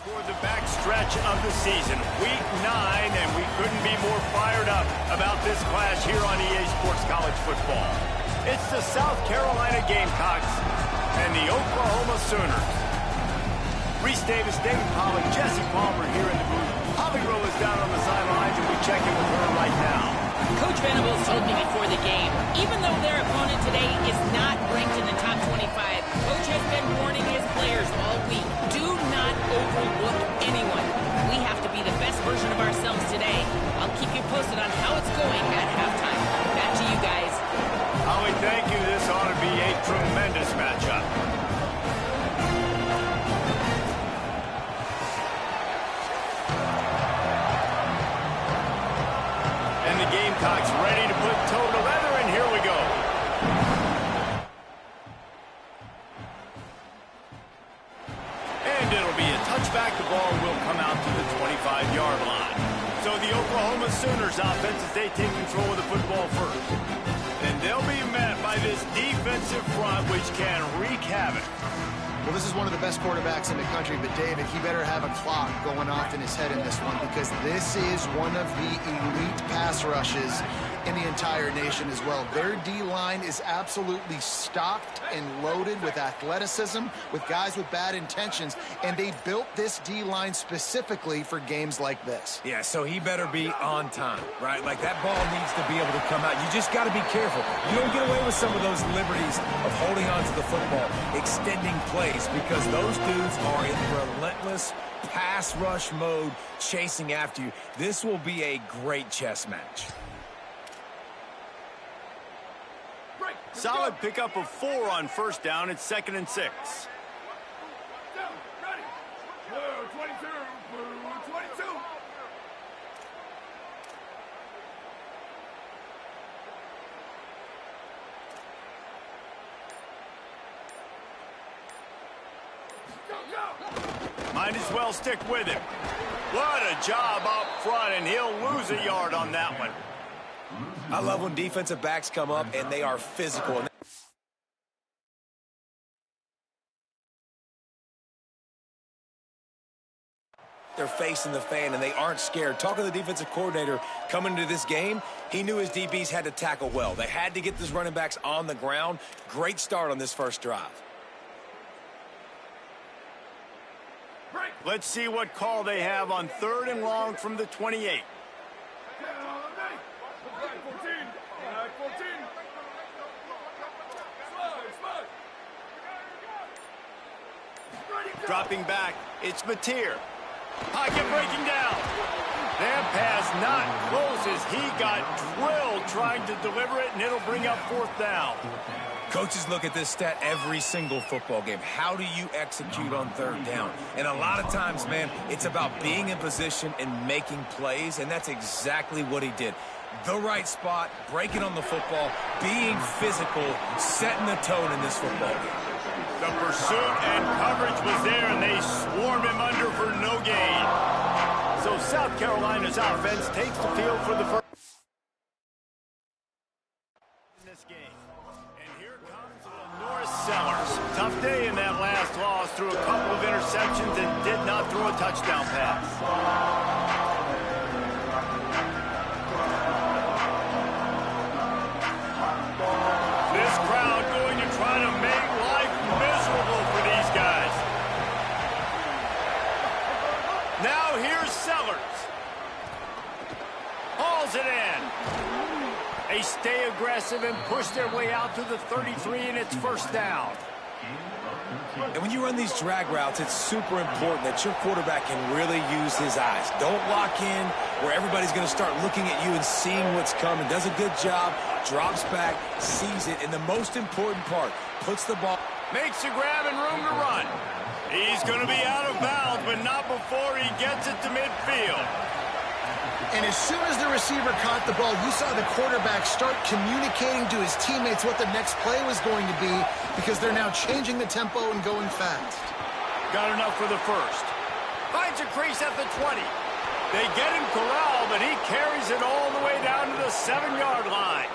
Toward the back stretch of the season, week 9, and we couldn't be more fired up about this clash here on EA Sports College Football. It's the South Carolina Gamecocks and the Oklahoma Sooners. Reese Davis, David Pollack, Jesse Palmer here in the booth. Holly Rowe is down on the sidelines, and we check in with her right now. Coach Venables told me before the game, even though their opponent today is not ranked in the top 25, Coach has been warning his players all week, do not overlook anyone. We have to be the best version of ourselves today. I'll keep you posted on how it's going at halftime. Back to you guys. Holly, thank you. This ought to be a tremendous matchup. And the Gamecocks ready to put toe to leather, and here we go. And it'll be a touchback. The ball will come out to the 25-yard line. So the Oklahoma Sooners offense as they take control of the football first. And they'll be met by this defensive front, which can wreak havoc. Well, this is one of the best quarterbacks in the country, but David, he better have a clock going off in his head in this one, because this is one of the elite pass rushes in the entire nation as well. Their D-line is absolutely stocked and loaded with athleticism, with guys with bad intentions, and they built this D-line specifically for games like this. Yeah, so he better be on time, right? Like, that ball needs to be able to come out. You just got to be careful. You don't get away with some of those liberties of holding on to the football, extending plays, because those dudes are in relentless pass rush mode chasing after you. This will be a great chess match. Solid pickup of 4 on first down. It's 2nd and 6. Might as well stick with him. What a job up front, and he'll lose a yard on that one. I love when defensive backs come up and they are physical. They're facing the fan and they aren't scared. Talking to the defensive coordinator coming into this game, he knew his DBs had to tackle well. They had to get these running backs on the ground. Great start on this first drive. Let's see what call they have on 3rd and long from the 28. Dropping back, it's Mateer. Pocket breaking down. That pass not close as he got drilled trying to deliver it, and it'll bring up 4th down. Coaches look at this stat every single football game. How do you execute on 3rd down? And a lot of times, man, it's about being in position and making plays, and that's exactly what he did. The right spot, breaking on the football, being physical, setting the tone in this football game. The pursuit and coverage was there, and they swarmed him under for no gain. So South Carolina's offense takes the field for the first in this game. And here comes Norris Sellers. Tough day in that last loss. Threw a couple of interceptions and did not throw a touchdown pass. Now here's Sellers. Hauls it in. They stay aggressive and push their way out to the 33, and it's 1st down. And when you run these drag routes, it's super important that your quarterback can really use his eyes. Don't lock in where everybody's going to start looking at you and seeing what's coming. Does a good job, drops back, sees it, and the most important part, puts the ball. Makes a grab and room to run. He's going to be out of bounds, but not before he gets it to midfield. And as soon as the receiver caught the ball, you saw the quarterback start communicating to his teammates what the next play was going to be, because they're now changing the tempo and going fast. Got enough for the first. Finds a crease at the 20. They get him corralled, but he carries it all the way down to the 7-yard line.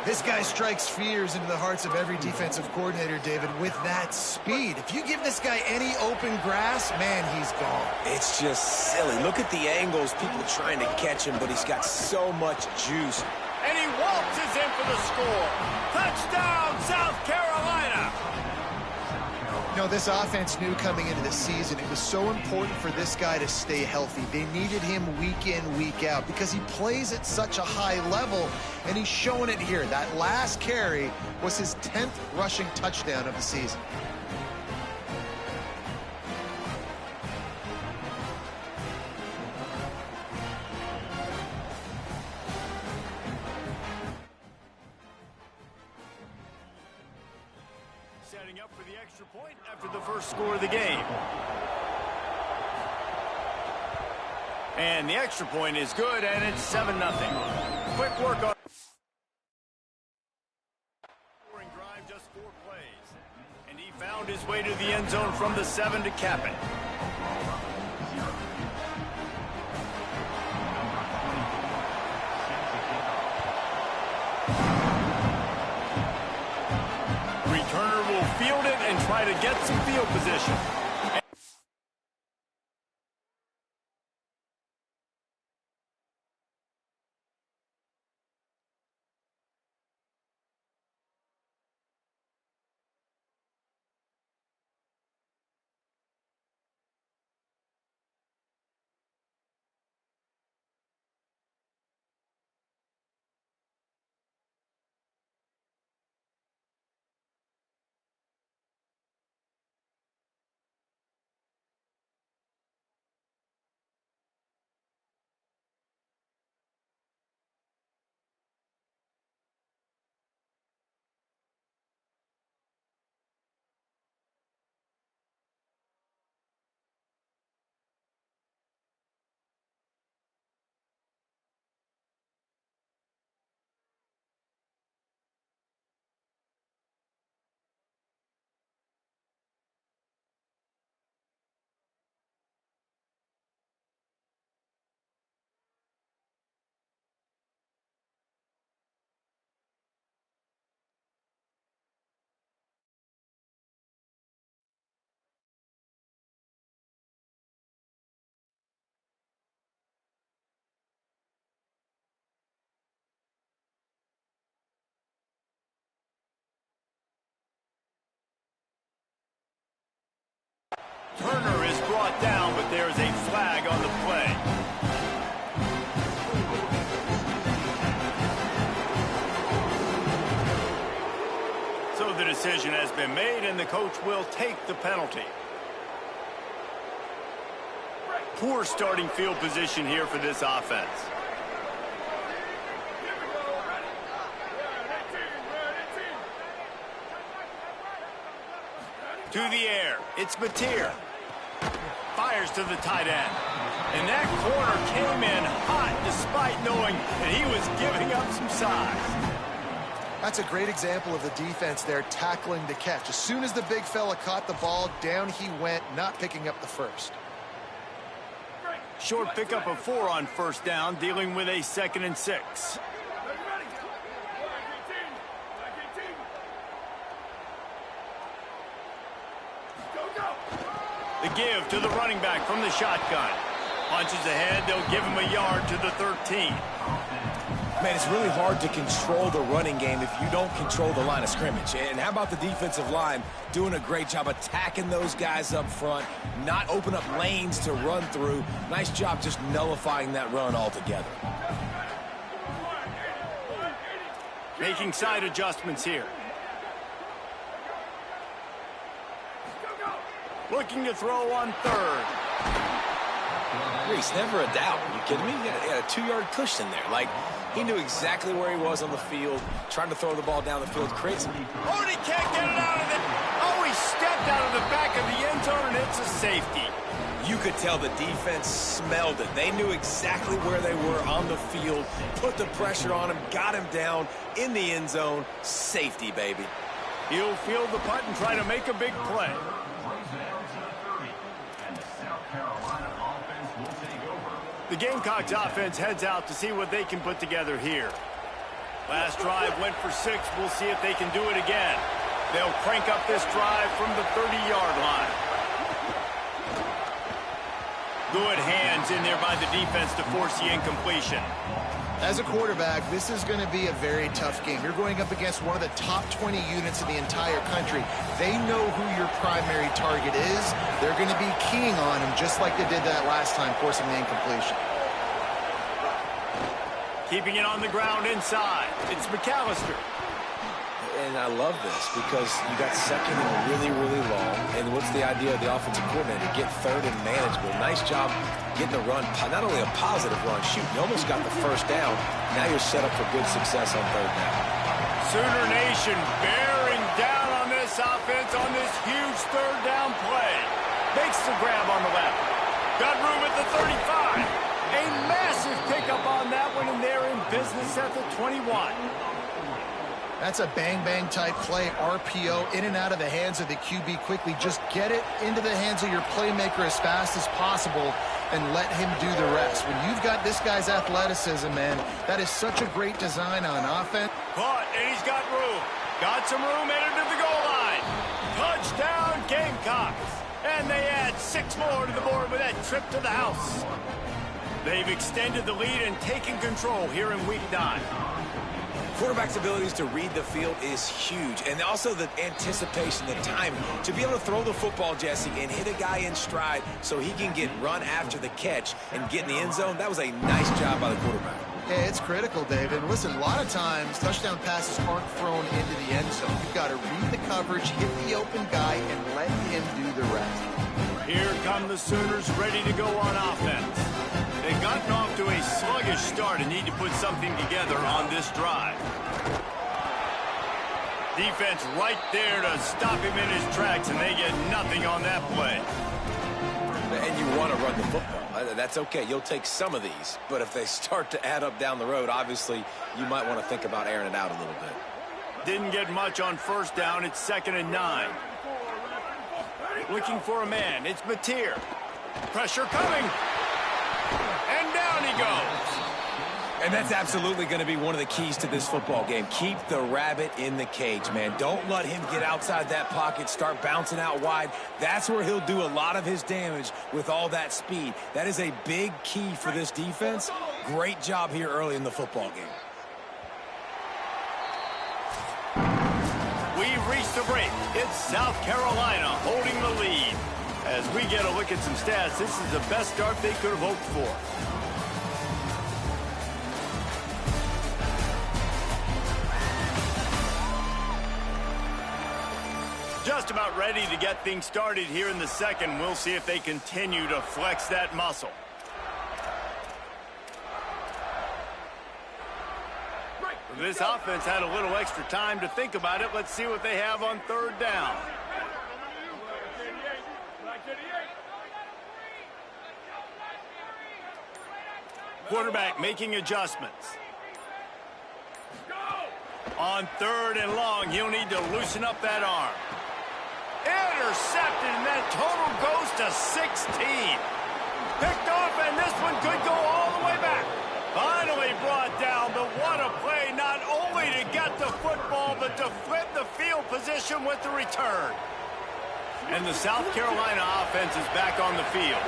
This guy strikes fears into the hearts of every defensive coordinator, David, with that speed. If you give this guy any open grass, man, he's gone. It's just silly. Look at the angles, people trying to catch him, but he's got so much juice. And he waltzes in for the score. Touchdown, South Carolina! You know, this offense knew coming into the season it was so important for this guy to stay healthy. They needed him week in, week out because he plays at such a high level, and he's showing it here. That last carry was his 10th rushing touchdown of the season. Setting up for the extra point after the first score of the game. And the extra point is good, and it's 7-0. Quick work on scoring drive, just 4 plays. And he found his way to the end zone from the 7 to cap it. Returner will field it and try to get some field position. Turner is brought down, but there is a flag on the play. So the decision has been made, and the coach will take the penalty. Poor starting field position here for this offense. To the air, it's Mateer. Fires to the tight end. And that corner came in hot despite knowing that he was giving up some size. That's a great example of the defense there tackling the catch. As soon as the big fella caught the ball, down he went, not picking up the first. Short pickup of 4 on first down, dealing with a 2nd and 6. The give to the running back from the shotgun. Punches ahead, they'll give him a yard to the 13. Man, it's really hard to control the running game if you don't control the line of scrimmage. And how about the defensive line doing a great job attacking those guys up front, not open up lanes to run through. Nice job just nullifying that run altogether. Making side adjustments here. Looking to throw on 3rd. Reese, never a doubt. Are you kidding me? He had a 2-yard cushion there. Like, he knew exactly where he was on the field, trying to throw the ball down the field. Crazy. Oh, and he can't get it out of it. Oh, he stepped out of the back of the end zone, and it's a safety. You could tell the defense smelled it. They knew exactly where they were on the field, put the pressure on him, got him down in the end zone. Safety, baby. He'll field the punt and try to make a big play. The Gamecocks offense heads out to see what they can put together here. Last drive went for 6. We'll see if they can do it again. They'll crank up this drive from the 30-yard line. Good hands in there by the defense to force the incompletion. As a quarterback, this is going to be a very tough game. You're going up against one of the top 20 units in the entire country. They know who your primary target is. They're going to be keying on him just like they did that last time, forcing the incompletion. Keeping it on the ground inside. It's McAllister. And I love this because you got second and really, really long. And what's the idea of the offensive coordinator? Get third and manageable. Nice job getting the run. Not only a positive run, shoot, you almost got the first down. Now you're set up for good success on third down. Sooner Nation bearing down on this offense on this huge third down play. Makes the grab on the left. Got room at the 35. A massive pickup on that one, and they're in business at the 21. That's a bang-bang type play, RPO, in and out of the hands of the QB quickly. Just get it into the hands of your playmaker as fast as possible and let him do the rest. When you've got this guy's athleticism, man, that is such a great design on offense. Caught, and he's got room. Got some room headed to the goal line. Touchdown, Gamecocks. And they add 6 more to the board with that trip to the house. They've extended the lead and taken control here in Week 9. Quarterback's abilities to read the field is huge. And also the anticipation, the timing. To be able to throw the football, Jesse, and hit a guy in stride so he can get run after the catch and get in the end zone, that was a nice job by the quarterback. Yeah, it's critical, David. Listen, a lot of times, touchdown passes aren't thrown into the end zone. You've got to read the coverage, hit the open guy, and let him do the rest. Here come the Sooners ready to go on offense. They've gotten off to a sluggish start and need to put something together on this drive. Defense right there to stop him in his tracks, and they get nothing on that play. And you want to run the football. That's okay. You'll take some of these. But if they start to add up down the road, obviously, you might want to think about airing it out a little bit. Didn't get much on first down. It's 2nd and 9. Looking for a man. It's Mateer. Pressure coming. And down he goes. And that's absolutely going to be one of the keys to this football game. Keep the rabbit in the cage, man. Don't let him get outside that pocket, start bouncing out wide. That's where he'll do a lot of his damage with all that speed. That is a big key for this defense. Great job here early in the football game. We've reached the break. It's South Carolina holding the lead. As we get a look at some stats, this is the best start they could have hoped for. Just about ready to get things started here in the second. We'll see if they continue to flex that muscle. This offense had a little extra time to think about it. Let's see what they have on third down. Quarterback making adjustments. On 3rd and long, he'll need to loosen up that arm. Intercepted, and that total goes to 16. Picked off, and this one could go all the way back. Finally brought down, but what a play, not only to get the football, but to flip the field position with the return. And the South Carolina offense is back on the field.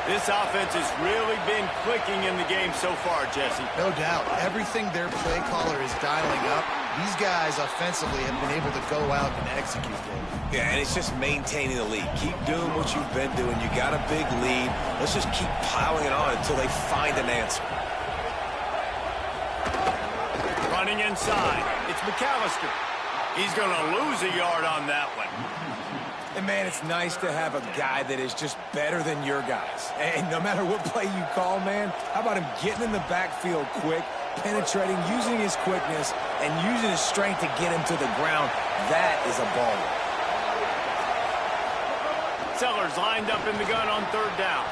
This offense has really been clicking in the game so far, Jesse. No doubt. Everything their play caller is dialing up, these guys offensively have been able to go out and execute it. Yeah, and it's just maintaining the lead. Keep doing what you've been doing. You got a big lead. Let's just keep piling it on until they find an answer. Running inside. It's McAllister. He's going to lose a yard on that one. And, man, it's nice to have a guy that is just better than your guys. And no matter what play you call, man, how about him getting in the backfield quick, penetrating, using his quickness, and using his strength to get him to the ground. That is a baller. Sellers lined up in the gun on 3rd down.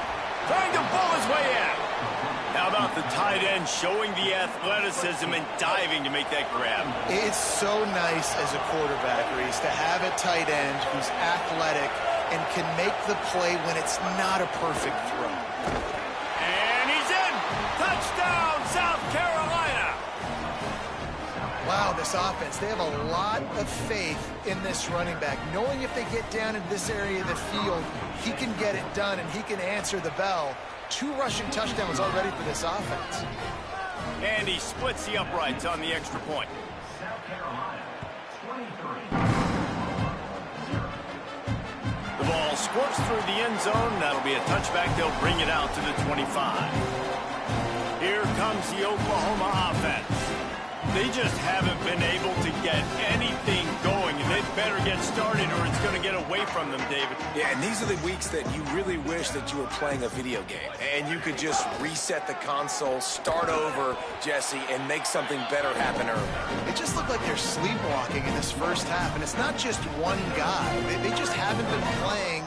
Trying to pull his way in. How about the tight end showing the athleticism and diving to make that grab? It's so nice as a quarterback, Reese, to have a tight end who's athletic and can make the play when it's not a perfect throw. And he's in! Touchdown, South Carolina! this offense. They have a lot of faith in this running back, knowing if they get down into this area of the field, he can get it done and he can answer the bell. 2 rushing touchdowns already for this offense. And he splits the uprights on the extra point. The ball squirts through the end zone. That'll be a touchback. They'll bring it out to the 25. Here comes the Oklahoma offense. They just haven't been able to get anything going, and they better get started or it's going to get away from them, David. Yeah, and these are the weeks that you really wish that you were playing a video game and you could just reset the console, start over, Jesse, and make something better happen early. It just looked like they're sleepwalking in this first half, and it's not just one guy. They just haven't been playing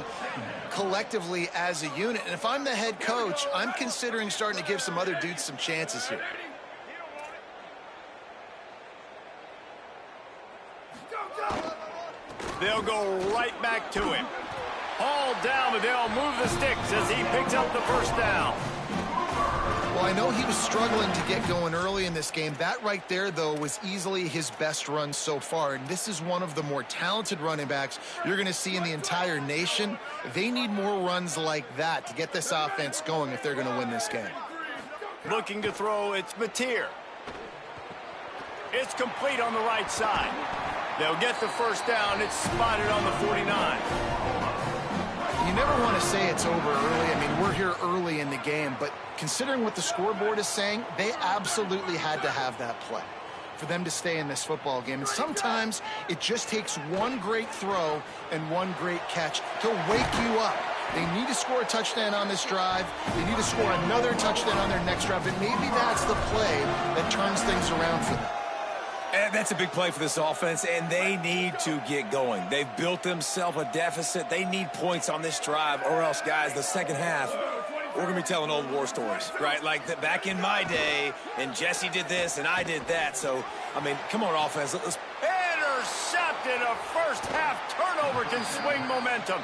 collectively as a unit. And if I'm the head coach, I'm considering starting to give some other dudes some chances here. They'll go right back to him. All down, but they'll move the sticks as he picks up the first down. Well, I know he was struggling to get going early in this game. That right there, though, was easily his best run so far. And this is one of the more talented running backs you're going to see in the entire nation. They need more runs like that to get this offense going if they're going to win this game. Looking to throw, it's Mateer. It's complete on the right side. They'll get the first down. It's spotted on the 49. You never want to say it's over early. I mean, we're here early in the game, but considering what the scoreboard is saying, they absolutely had to have that play for them to stay in this football game. And sometimes it just takes one great throw and one great catch to wake you up. They need to score a touchdown on this drive. They need to score another touchdown on their next drive, and maybe that's the play that turns things around for them. And that's a big play for this offense, and they need to get going. They've built themselves a deficit. They need points on this drive, or else, guys, the second half, we're going to be telling old war stories, right? Like back in my day, and Jesse did this, and I did that. So, I mean, come on, offense. Let's... Intercepted. A first-half turnover can swing momentum.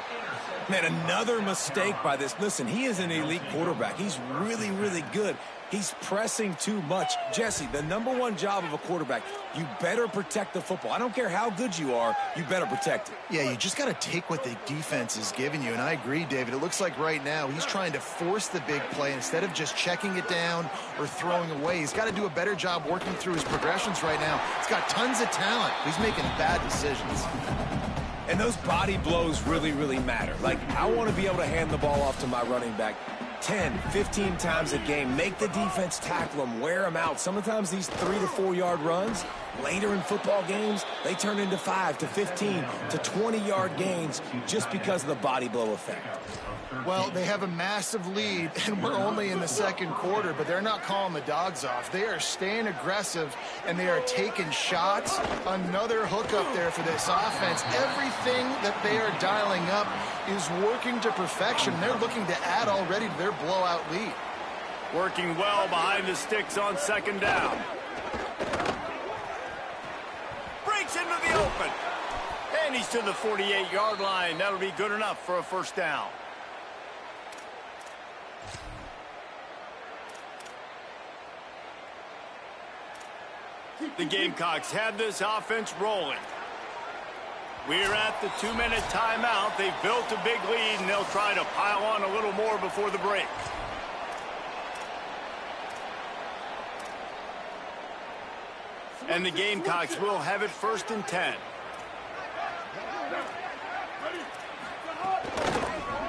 Man, another mistake by this. Listen, he is an elite quarterback. He's really, really good. He's pressing too much. Jesse, the #1 job of a quarterback, you better protect the football. I don't care how good you are, you better protect it. Yeah, you just got to take what the defense is giving you, and I agree, David. It looks like right now he's trying to force the big play instead of just checking it down or throwing away. He's got to do a better job working through his progressions right now. He's got tons of talent. He's making bad decisions. And those body blows really, really matter. Like, I want to be able to hand the ball off to my running back 10, 15 times a game. Make the defense tackle them, wear them out. Sometimes these 3 to 4 yard runs, later in football games, they turn into 5 to 15 to 20 yard gains just because of the body blow effect. Well, they have a massive lead, and we're only in the second quarter, but they're not calling the dogs off. They are staying aggressive, and they are taking shots. Another hookup there for this offense. Everything that they are dialing up is working to perfection. They're looking to add already to their blowout lead. Working well behind the sticks on second down. Breaks into the open. And he's to the 48-yard line. That'll be good enough for a first down. The Gamecocks have this offense rolling. We're at the 2-minute timeout. They've built a big lead, and they'll try to pile on a little more before the break. And the Gamecocks will have it 1st and 10.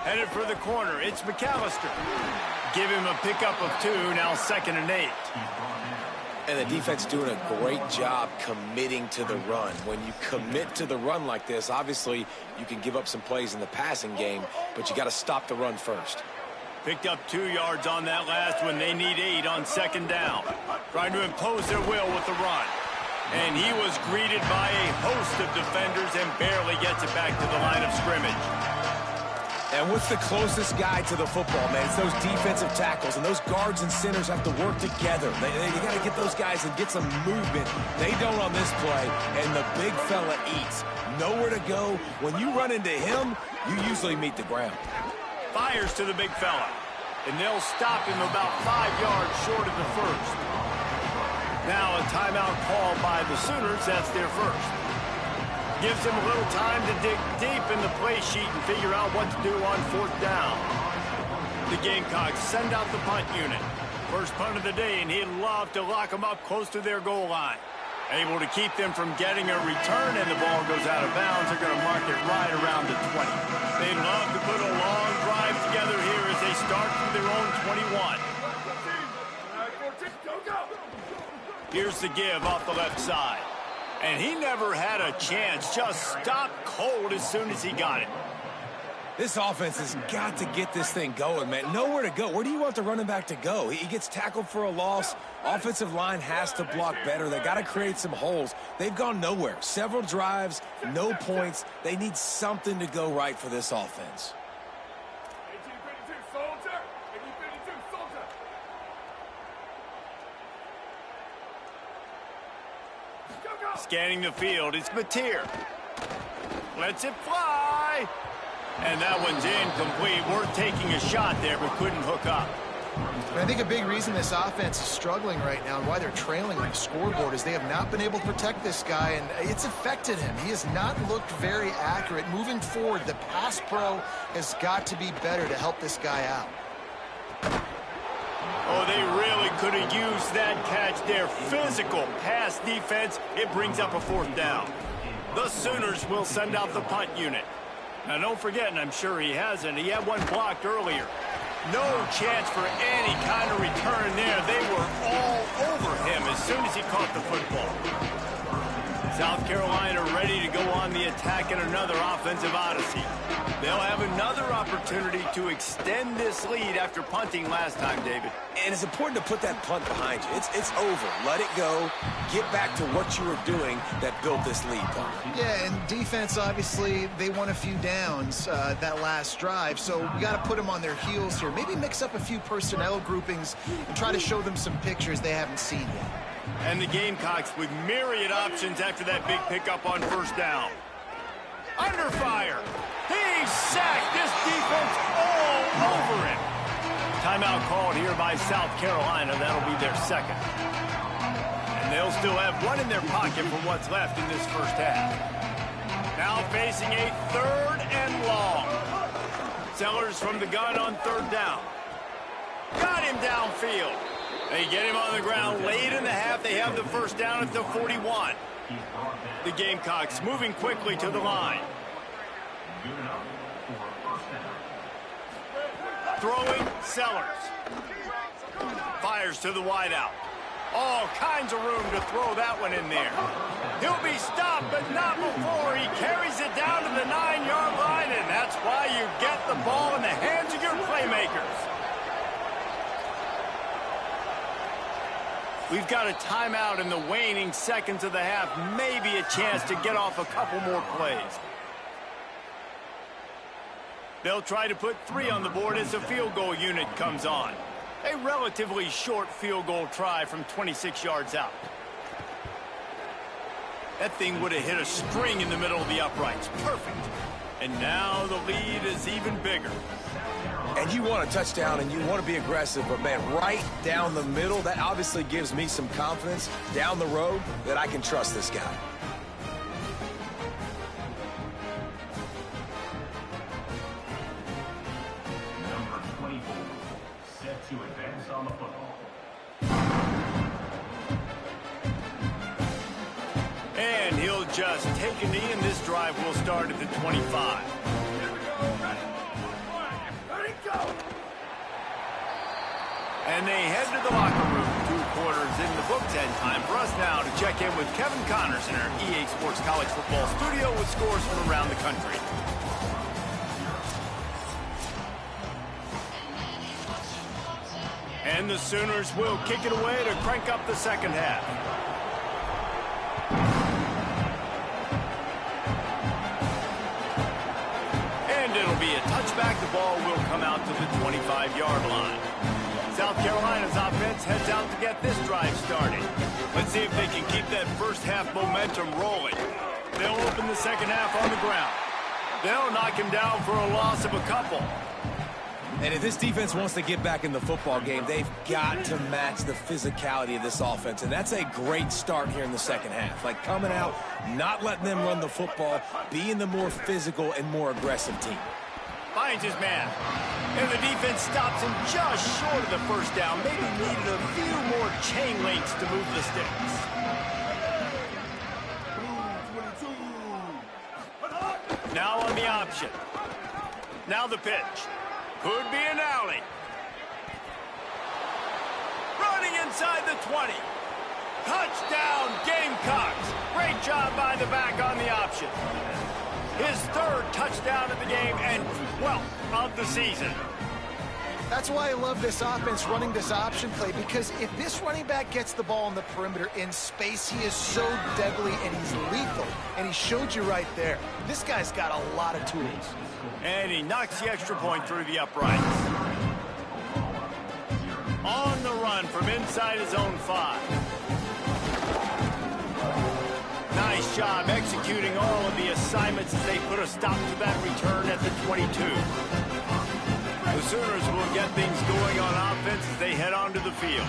Headed for the corner. It's McAllister. Give him a pickup of 2, now 2nd and 8. And the defense doing a great job committing to the run. When you commit to the run like this, obviously you can give up some plays in the passing game, but you got to stop the run first. Picked up 2 yards on that last one. They need 8 on second down. Trying to impose their will with the run. And he was greeted by a host of defenders and barely gets it back to the line of scrimmage. And what's the closest guy to the football, man? It's those defensive tackles, and those guards and centers have to work together. You got to get those guys and get some movement. They don't on this play, and the big fella eats. Nowhere to go. When you run into him, you usually meet the ground. Fires to the big fella, and they'll stop him about 5 yards short of the first. Now a timeout called by the Sooners. That's their first. Gives them a little time to dig deep in the play sheet and figure out what to do on fourth down. The Gamecocks send out the punt unit. First punt of the day, and he'd love to lock them up close to their goal line. Able to keep them from getting a return, and the ball goes out of bounds. They're going to mark it right around the 20. They'd love to put a long drive together here as they start from their own 21. Here's the give off the left side. And he never had a chance. Just stopped cold as soon as he got it. This offense has got to get this thing going, man. Nowhere to go. Where do you want the running back to go? He gets tackled for a loss. Offensive line has to block better. They got to create some holes. They've gone nowhere. Several drives, no points. They need something to go right for this offense. Scanning the field, it's Mateer. Lets it fly. And that one's incomplete. Worth taking a shot there, but couldn't hook up. I think a big reason this offense is struggling right now and why they're trailing on the scoreboard is they have not been able to protect this guy, and it's affected him. He has not looked very accurate. Moving forward, the pass pro has got to be better to help this guy out. Oh, they really could have used that catch there. Physical pass defense. It brings up a fourth down. The Sooners will send out the punt unit. Now, don't forget, and I'm sure he hasn't, he had one blocked earlier. No chance for any kind of return there. They were all over him as soon as he caught the football. South Carolina ready to go on the attack in another offensive odyssey. They'll have another opportunity to extend this lead after punting last time, David. And it's important to put that punt behind you. It's over. Let it go. Get back to what you were doing that built this lead, Tom. Yeah, and defense, obviously, they won a few downs that last drive, so we got to put them on their heels here. Maybe mix up a few personnel groupings and try to show them some pictures they haven't seen yet. And the Gamecocks with myriad options after that big pickup on first down. Under fire. He's sacked. This defense all over him. Timeout called here by South Carolina. That'll be their second. And they'll still have one in their pocket for what's left in this first half. Now facing a third and long. Sellers from the gun on third down. Got him downfield. They get him on the ground late in the half. They have the first down at the 41. The Gamecocks moving quickly to the line. Throwing, Sellers. Fires to the wideout. All kinds of room to throw that one in there. He'll be stopped, but not before he carries it down to the 9-yard line, and that's why you get the ball in the hands of your playmakers. We've got a timeout in the waning seconds of the half. Maybe a chance to get off a couple more plays. They'll try to put 3 on the board as the field goal unit comes on. A relatively short field goal try from 26 yards out. That thing would have hit a string in the middle of the uprights. Perfect. And now the lead is even bigger. And you want a touchdown and you want to be aggressive, but man, right down the middle, that obviously gives me some confidence down the road that I can trust this guy. Number 24, set to advance on the football. And he'll just take a knee, and this drive will start at the 25. And they head to the locker room. 2 quarters in the books, and time for us now to check in with Kevin Connors in our EA Sports College Football studio with scores from around the country. And the Sooners will kick it away to crank up the second half. And it'll be a touchback. The ball will come out to the 25-yard line. South Carolina's offense heads out to get this drive started. Let's see if they can keep that first half momentum rolling. They'll open the second half on the ground. They'll knock him down for a loss of a couple. And if this defense wants to get back in the football game, they've got to match the physicality of this offense. And that's a great start here in the second half. Like coming out, not letting them run the football, being the more physical and more aggressive team. Finds his man. And the defense stops him just short of the first down. Maybe needed a few more chain links to move the sticks. Now on the option. Now the pitch. Could be an alley. Running inside the 20. Touchdown, Gamecocks. Great job by the back on the option. His third touchdown of the game and 12th of the season. That's why I love this offense running this option play, because if this running back gets the ball on the perimeter in space, he is so deadly and he's lethal. And he showed you right there. This guy's got a lot of tools. And he knocks the extra point through the uprights. On the run from inside his own 5. Nice job executing all of the assignments as they put a stop to that return at the 22. The Sooners will get things going on offense as they head onto the field.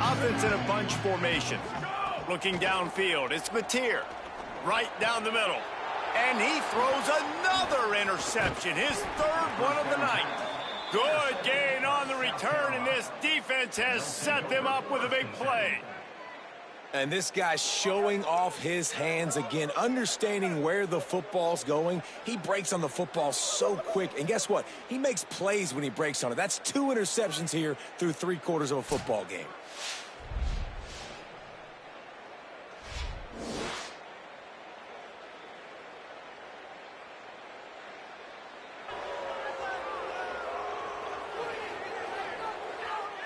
Offense in a bunch formation. Looking downfield, it's Mateer. Right down the middle. And he throws another interception, his third one of the night. Good gain on the return, and this defense has set them up with a big play. And this guy's showing off his hands again, understanding where the football's going. He breaks on the football so quick. And guess what? He makes plays when he breaks on it. That's 2 interceptions here through 3 quarters of a football game.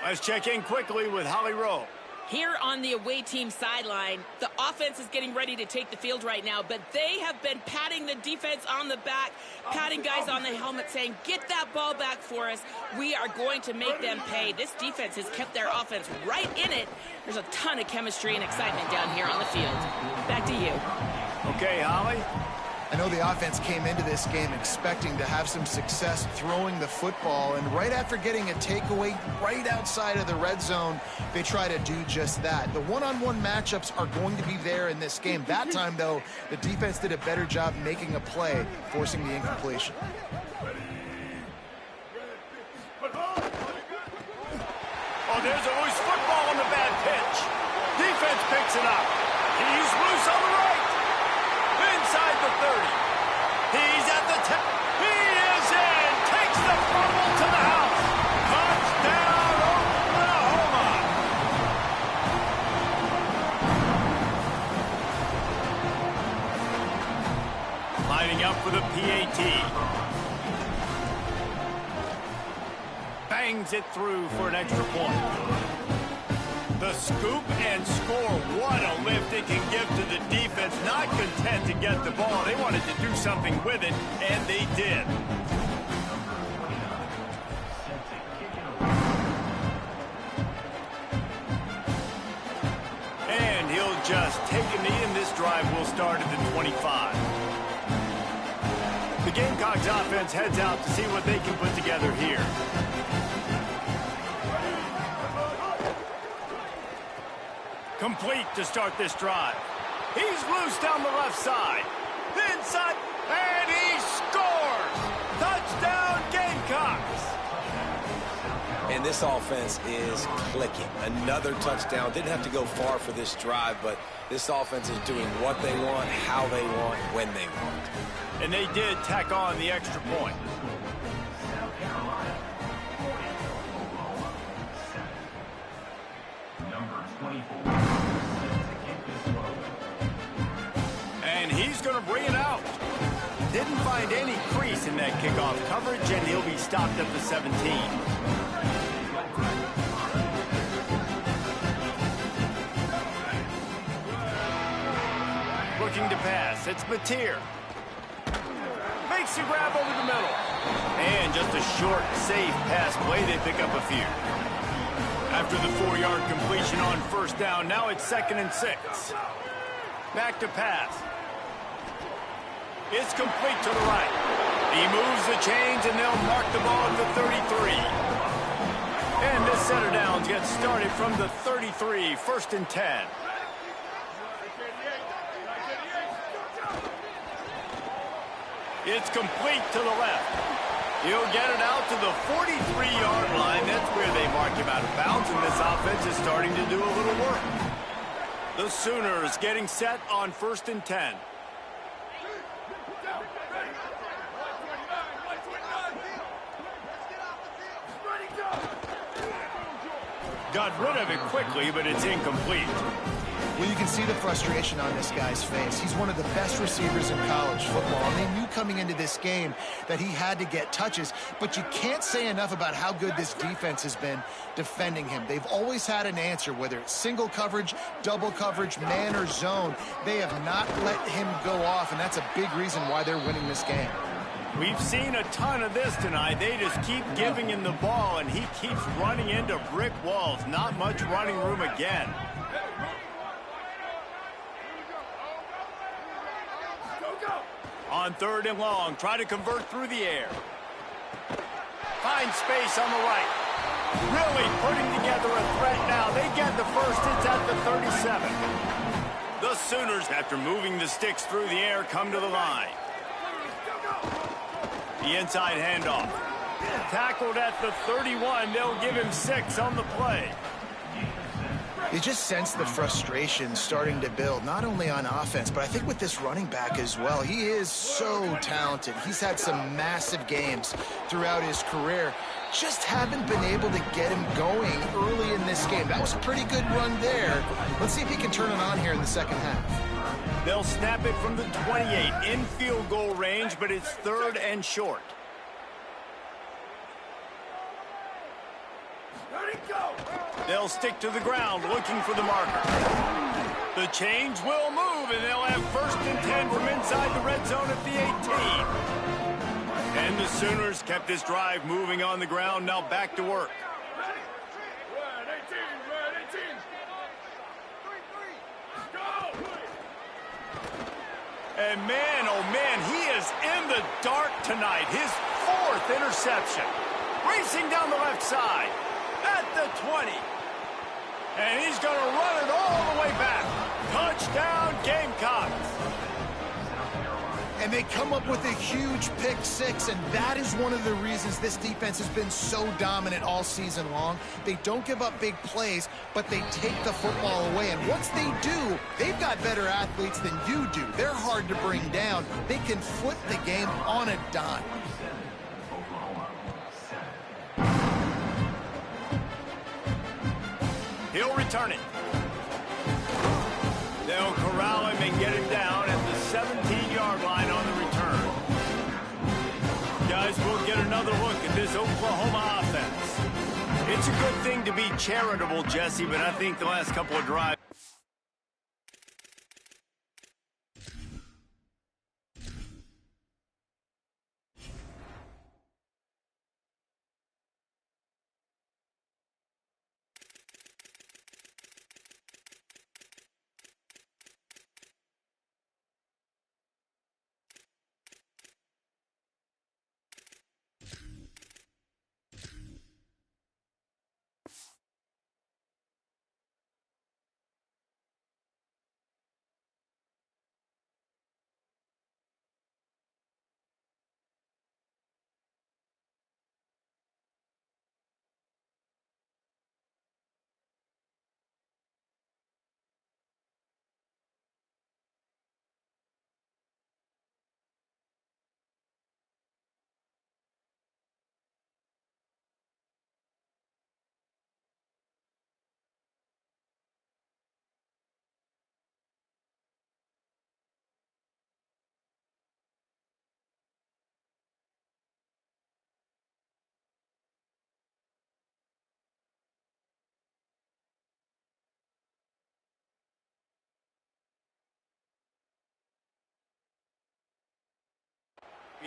Let's check in quickly with Holly Rowe. Here on the away team sideline, the offense is getting ready to take the field right now, but they have been patting the defense on the back, patting guys on the helmet, saying, get that ball back for us. We are going to make them pay. This defense has kept their offense right in it. There's a ton of chemistry and excitement down here on the field. Back to you. Okay, Holly. I know the offense came into this game expecting to have some success throwing the football, and right after getting a takeaway right outside of the red zone, they try to do just that. The one-on-one matchups are going to be there in this game. That time, though, the defense did a better job making a play, forcing the incompletion. Oh, there's a loose football on the bad pitch. Defense picks it up. He's loose on the right. Inside the 30. He's at the 10. He is in. Takes the fumble to the house. Touchdown, Oklahoma. Lining up for the PAT. Bangs it through for an extra point. The scoop and score. What a lift it can give to the defense. Not content to get the ball. They wanted to do something with it, and they did. And he'll just take a knee, and this drive will start at the 25. The Gamecocks offense heads out to see what they can put together here. Complete to start this drive. He's loose down the left side. Inside, and he scores! Touchdown, Gamecocks! And this offense is clicking. Another touchdown. Didn't have to go far for this drive, but this offense is doing what they want, how they want, when they want. And they did tack on the extra point. And he's going to bring it out. Didn't find any crease in that kickoff coverage, and he'll be stopped at the 17. Looking to pass. It's Mateer. Makes the grab over the middle. And just a short, safe pass play. They pick up a few. After the 4-yard completion on first down, now it's 2nd and 6. Back to pass. It's complete to the right. He moves the chains, and they'll mark the ball at the 33. And this set of downs gets started from the 33, 1st and 10. It's complete to the left. He'll get it out to the 43-yard line. That's where they mark him out of bounds, and this offense is starting to do a little work. The Sooners getting set on 1st and 10. Got rid of it quickly, but it's incomplete. Well, you can see the frustration on this guy's face. He's one of the best receivers in college football, and they knew coming into this game that he had to get touches, but you can't say enough about how good this defense has been defending him. They've always had an answer, whether it's single coverage, double coverage, man or zone. They have not let him go off, and that's a big reason why they're winning this game. We've seen a ton of this tonight. They just keep giving him the ball, and he keeps running into brick walls. Not much running room again. On 3rd and long, try to convert through the air. Find space on the right. Really putting together a threat now. They get the first. It's at the 37. The Sooners, after moving the sticks through the air, come to the line. The inside handoff. Tackled at the 31. They'll give him 6 on the play. You just sense the frustration starting to build, not only on offense, but I think with this running back as well. He is so talented. He's had some massive games throughout his career. Just haven't been able to get him going early in this game. That was a pretty good run there. Let's see if he can turn it on here in the second half. They'll snap it from the 28, in field goal range, but it's 3rd and short. They'll stick to the ground, looking for the marker. The chains will move, and they'll have 1st and 10 from inside the red zone at the 18. And the Sooners kept this drive moving on the ground, now back to work. And man, oh man, he is in the dark tonight. His 4th interception. Racing down the left side at the 20. And he's going to run it all the way back. Touchdown, Gamecocks. And they come up with a huge pick 6, and that is one of the reasons this defense has been so dominant all season long. They don't give up big plays, but they take the football away. And once they do, they've got better athletes than you do. They're hard to bring down. They can flip the game on a dime. He'll return it. They'll corral him and get him down at the 17-yard line on the return. Guys, we'll get another look at this Oklahoma offense. It's a good thing to be charitable, Jesse, but I think the last couple of drives...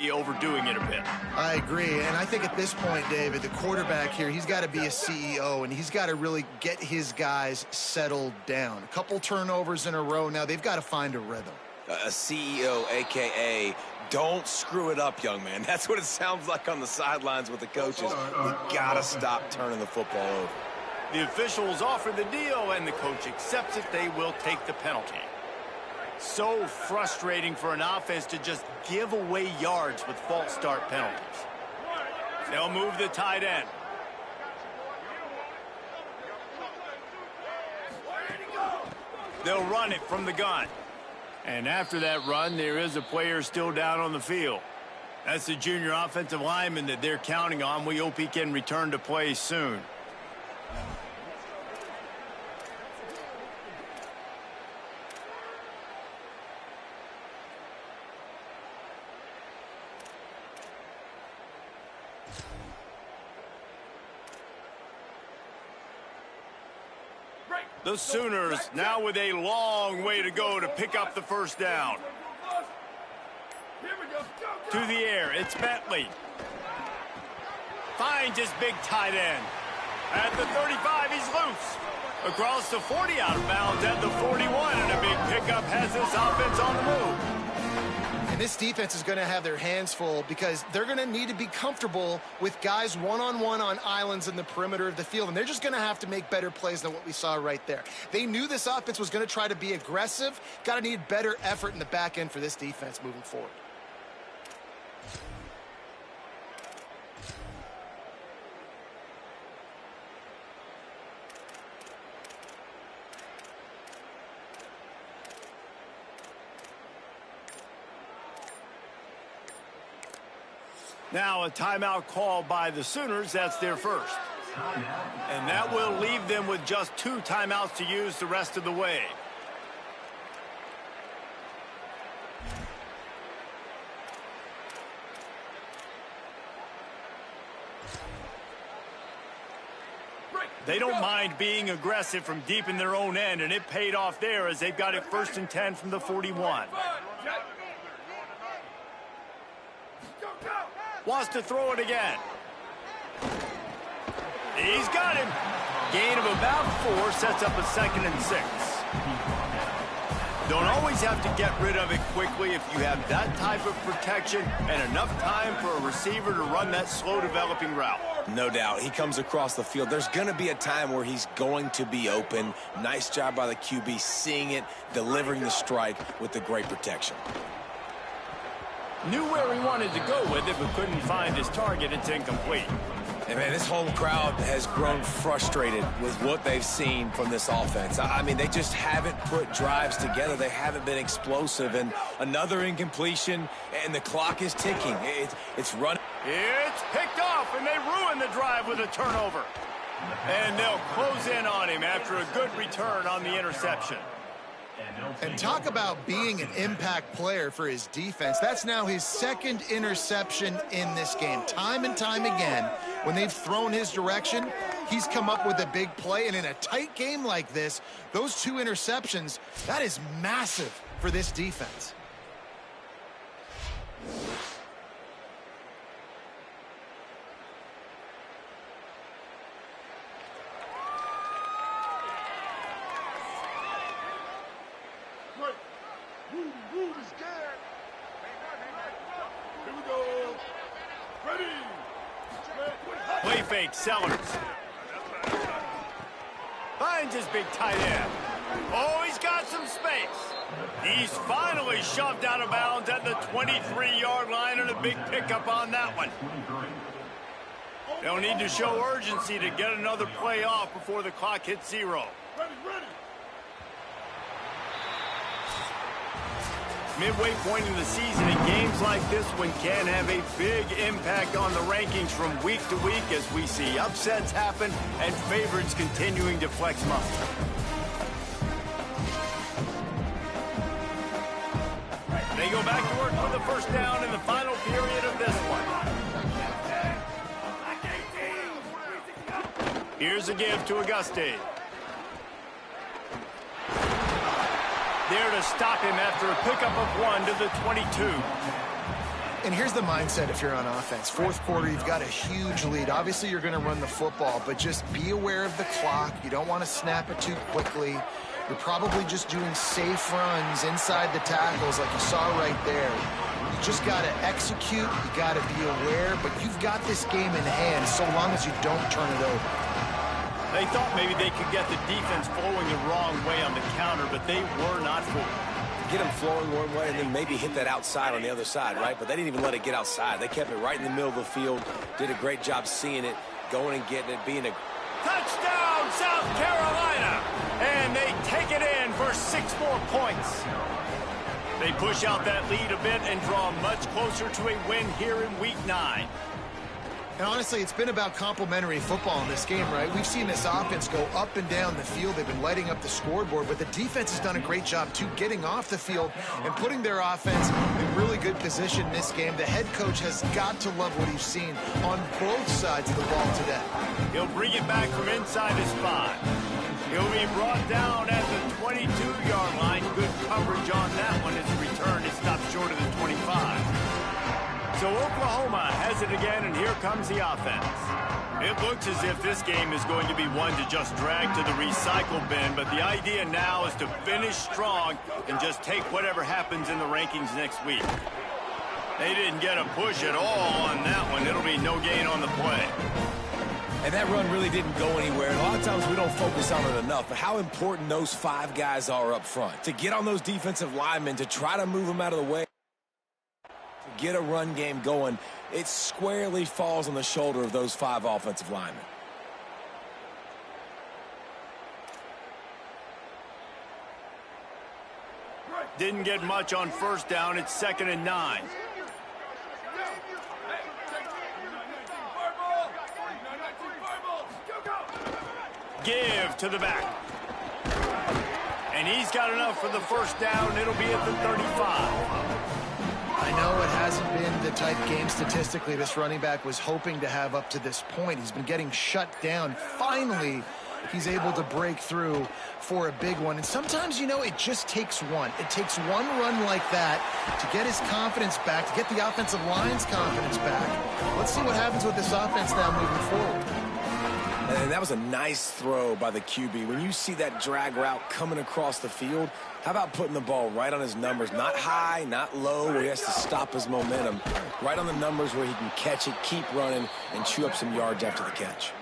Be overdoing it a bit. I agree, and I think at this point, David, the quarterback here, he's got to be a CEO, and he's got to really get his guys settled down. A couple turnovers in a row now. They've got to find a rhythm. A CEO, a.k.a. Don't screw it up, young man. That's what it sounds like on the sidelines with the coaches. You gotta stop turning the football over. The officials offer the deal, and the coach accepts it. They will take the penalty. So frustrating for an offense to just give away yards with false start penalties. They'll move the tight end. They'll run it from the gun. And after that run, there is a player still down on the field. That's the junior offensive lineman that they're counting on. We hope he can return to play soon. The Sooners now with a long way to go to pick up the first down. To the air, it's Bentley. Finds his big tight end. At the 35, he's loose. Across the 40, out of bounds at the 41, and a big pickup has this offense on the move. And this defense is going to have their hands full because they're going to need to be comfortable with guys one-on-one on islands in the perimeter of the field, and they're just going to have to make better plays than what we saw right there. They knew this offense was going to try to be aggressive. Got to need better effort in the back end for this defense moving forward. Now a timeout call by the Sooners. That's their first. And that will leave them with just 2 timeouts to use the rest of the way. They don't mind being aggressive from deep in their own end, and it paid off there as they've got it 1st and 10 from the 41. Wants to throw it again. He's got him. Gain of about 4 sets up a 2nd and 6. Don't always have to get rid of it quickly if you have that type of protection and enough time for a receiver to run that slow-developing route. No doubt. He comes across the field. There's going to be a time where he's going to be open. Nice job by the QB seeing it, delivering the strike with the great protection. Knew where he wanted to go with it, but couldn't find his target. It's incomplete. And, man, this whole crowd has grown frustrated with what they've seen from this offense. I mean, they just haven't put drives together. They haven't been explosive. And another incompletion, and the clock is ticking. It's running. It's picked off, and they ruin the drive with a turnover. And they'll close in on him after a good return on the interception. And talk about being an impact player for his defense. That's now his 2nd interception in this game. Time and time again, when they've thrown his direction, he's come up with a big play. And in a tight game like this, those 2 interceptions, that is massive for this defense. Play fake, Sellers. Finds his big tight end. Oh, he's got some space. He's finally shoved out of bounds at the 23-yard line, and a big pickup on that one. They'll need to show urgency to get another play off before the clock hits 0. Midway point in the season, and games like this one can have a big impact on the rankings from week to week as we see upsets happen and favorites continuing to flex muscle. They go back to work with the first down in the final period of this one. Here's a give to Auguste. There to stop him after a pickup of 1 to the 22. And here's the mindset if you're on offense. 4th quarter, you've got a huge lead. Obviously, you're going to run the football, but just be aware of the clock. You don't want to snap it too quickly. You're probably just doing safe runs inside the tackles like you saw right there. just got to execute. You got to be aware, but you've got this game in hand so long as you don't turn it over. They thought maybe they could get the defense flowing the wrong way on the counter, but they were not fooled. Get them flowing one way and then maybe hit that outside on the other side, right? But they didn't even let it get outside. They kept it right in the middle of the field, did a great job seeing it, going and getting it, being a... Touchdown, South Carolina! And they take it in for 6 more points. They push out that lead a bit and draw much closer to a win here in Week 9. And honestly, it's been about complementary football in this game, right? We've seen this offense go up and down the field. They've been lighting up the scoreboard, but the defense has done a great job, too, getting off the field and putting their offense in really good position in this game. The head coach has got to love what he's seen on both sides of the ball today. He'll bring it back from inside his 5. He'll be brought down at the 22-yard line. Good coverage on that one. His return is stopped short of the 25. So Oklahoma has it again, and here comes the offense. It looks as if this game is going to be one to just drag to the recycle bin, but the idea now is to finish strong and just take whatever happens in the rankings next week. They didn't get a push at all on that one. It'll be no gain on the play. And that run really didn't go anywhere. And a lot of times we don't focus on it enough, but how important those 5 guys are up front. To get on those defensive linemen, to try to move them out of the way, to get a run game going, it squarely falls on the shoulder of those 5 offensive linemen. Didn't get much on first down. It's 2nd and 9. Give to the back. And he's got enough for the first down. It'll be at the 35. I know it hasn't been the type game statistically this running back was hoping to have up to this point. He's been getting shut down. Finally, he's able to break through for a big one. And sometimes, you know, it just takes one. It takes one run like that to get his confidence back, to get the offensive line's confidence back. Let's see what happens with this offense now moving forward. And that was a nice throw by the QB. When you see that drag route coming across the field, how about putting the ball right on his numbers? Not high, not low, where he has to stop his momentum. Right on the numbers where he can catch it, keep running, and chew up some yards after the catch.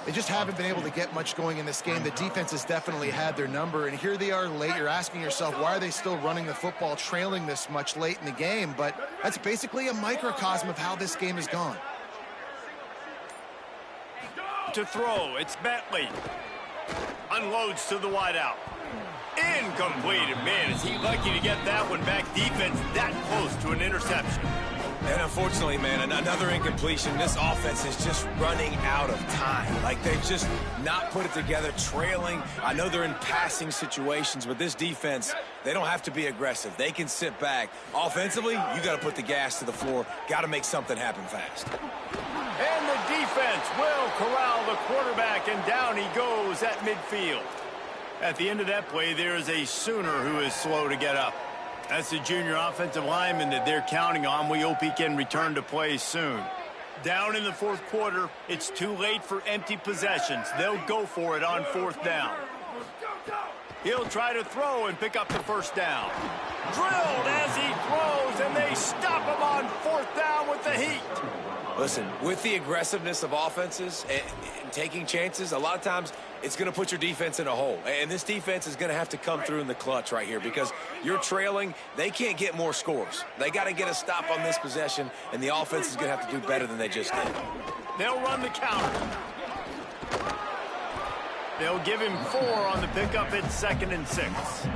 They just haven't been able to get much going in this game. The defense has definitely had their number, and here they are late. You're asking yourself, why are they still running the football, trailing this much late in the game? But that's basically a microcosm of how this game has gone. To throw, it's Bentley. Unloads to the wideout. Incomplete. Man, is he lucky to get that one back. Defense that close to an interception. And unfortunately, man, another incompletion. This offense is just running out of time. Like, they've just not put it together, trailing. I know they're in passing situations, but this defense, they don't have to be aggressive. They can sit back. Offensively, you got to put the gas to the floor. Got to make something happen fast. And the defense will corral the quarterback, and down he goes at midfield. At the end of that play, there is a Sooner who is slow to get up. That's the junior offensive lineman that they're counting on. We hope he can return to play soon. Down in the 4th quarter, it's too late for empty possessions. They'll go for it on 4th down. He'll try to throw and pick up the first down. Drilled as he throws, and they stop him on 4th down with the heat. Listen, with the aggressiveness of offenses and taking chances, a lot of times it's going to put your defense in a hole. And this defense is going to have to come through in the clutch right here because you're trailing. They can't get more scores. They got to get a stop on this possession, and the offense is going to have to do better than they just did. They'll run the counter. They'll give him 4 on the pickup. It's 2nd and 6.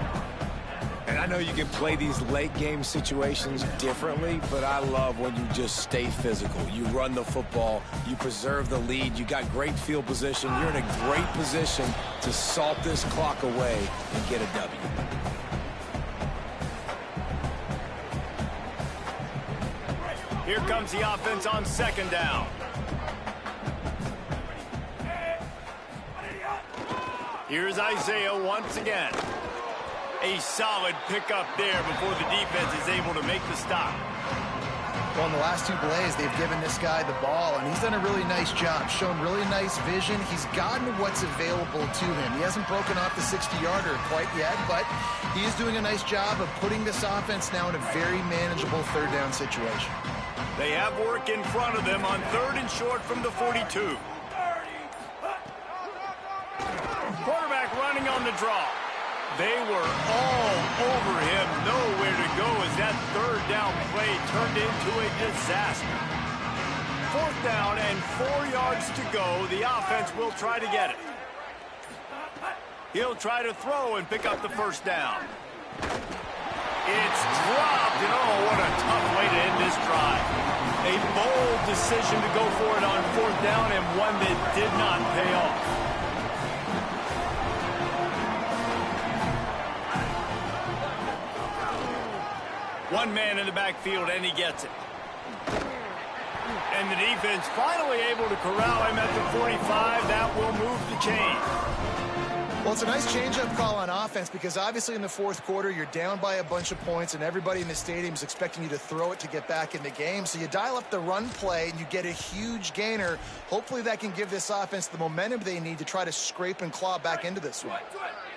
And I know you can play these late-game situations differently, but I love when you just stay physical. You run the football. You preserve the lead. You got great field position. You're in a great position to salt this clock away and get a W. Here comes the offense on 2nd down. Here's Isaiah once again. A solid pickup there before the defense is able to make the stop. Well, in the last two plays, they've given this guy the ball, and he's done a really nice job, shown really nice vision. He's gotten what's available to him. He hasn't broken off the 60-yarder quite yet, but he is doing a nice job of putting this offense now in a very manageable third down situation. They have work in front of them on 3rd and short from the 42. Quarterback running on the draw. They were all over him, nowhere to go as that 3rd down play turned into a disaster. 4th down and 4 yards to go. The offense will try to get it. He'll try to throw and pick up the 1st down. It's dropped, and oh, what a tough way to end this drive. A bold decision to go for it on 4th down and one that did not pay off. One man in the backfield, and he gets it. And the defense finally able to corral him at the 45. That will move the chain. Well, it's a nice change-up call on offense because obviously in the 4th quarter, you're down by a bunch of points and everybody in the stadium is expecting you to throw it to get back in the game. So you dial up the run play and you get a huge gainer. Hopefully that can give this offense the momentum they need to try to scrape and claw back into this one.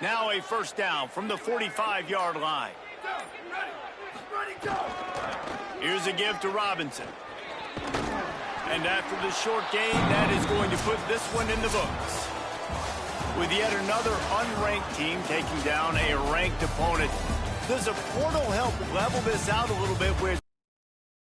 Now a 1st down from the 45-yard line. Here's a give to Robinson. And after the short gain, that is going to put this one in the books. With yet another unranked team taking down a ranked opponent, does a portal help level this out a little bit with